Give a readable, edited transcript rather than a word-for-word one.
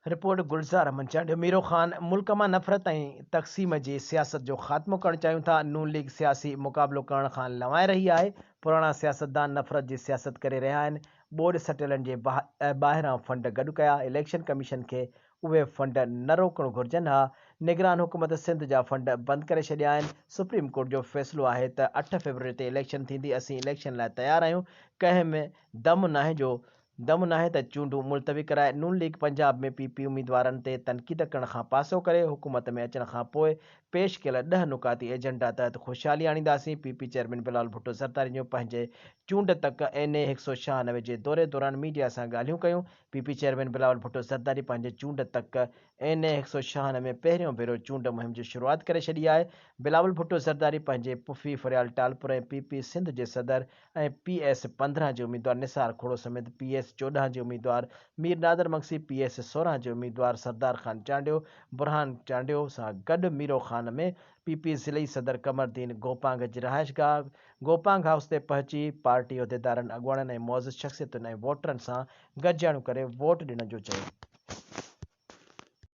Report Gulzar अमन Chandio. Miro Khan मुल्क में नफ़रत ऐं तक़सीम जी सियासत जो ख़ात्मो करणु चाहियूं था। नून लीग सियासी मुक़ाबिलो करण खां लवाए रही आहे। पुराणा सियासतदान नफ़रत जी सियासत करे रहिया आहिनि। ॿोॾि सटियलनि जे ॿाहिरां फंड गॾु कया। इलेक्शन कमीशन खे उहे फंड न रोकणु घुरिजनि हा। निगरान हुकूमत सिंध जा फंड बंदि करे छॾिया आहिनि। सुप्रीम कोर्ट जो फ़ैसिलो आहे त 8 फ़रवरी ते इलेक्शन थींदी। असीं इलेक्शन लाइ तयारु आहियूं। कंहिं में दम नाहे त चूंडूं मुलतवी कराए। नून लीग पंजाब में पीपी उम्मीदवारनि ते तनक़ीद करण खां पासो करे हुकूमत में अचण खां पोइ पेश कयल 10 नुकाती एजेंडा तहत ख़ुशहाली आणींदासीं। पीपी चेयरमैन बिलावल भुट्टो ज़रदारी जो पंहिंजे चूंड तक NA 196 जे दौरे दौरान मीडिया सां ॻाल्हियूं कयूं। पीपी चेयरमैन बिलावल भुट्टो ज़रदारी पंहिंजे चूंड तक NA 196 में पहिरियों भेरो चूंड मुहिम जी शुरूआत करे छॾी आहे। बिलावल भुट्टो ज़रदारी पंहिंजे पुफी फरियाल टालपुर ऐं पीपी सिंध जे सदर ऐं PS 15 जे उम्मीदवार निसार खोड़ो समेत PS 14 जे उम्मीदवार मीर नादर मक्सी, PS 16 जे उम्मीदवार सरदार ख़ान चांडियो, बुरहान चांडियो सां गॾु मीरो ख़ान में पीपी ज़िलई सदर कमरदीन गोपांग जी रहाइशगाह गोपांग हाउस ते पहुची पार्टी उहिदेदारनि, अॻुवाणनि ऐं मुअज़्ज़ज़ शख़्सियतुनि ऐं वोटरनि सां गॾिजाणियूं करे वोट ॾियण जो चयो।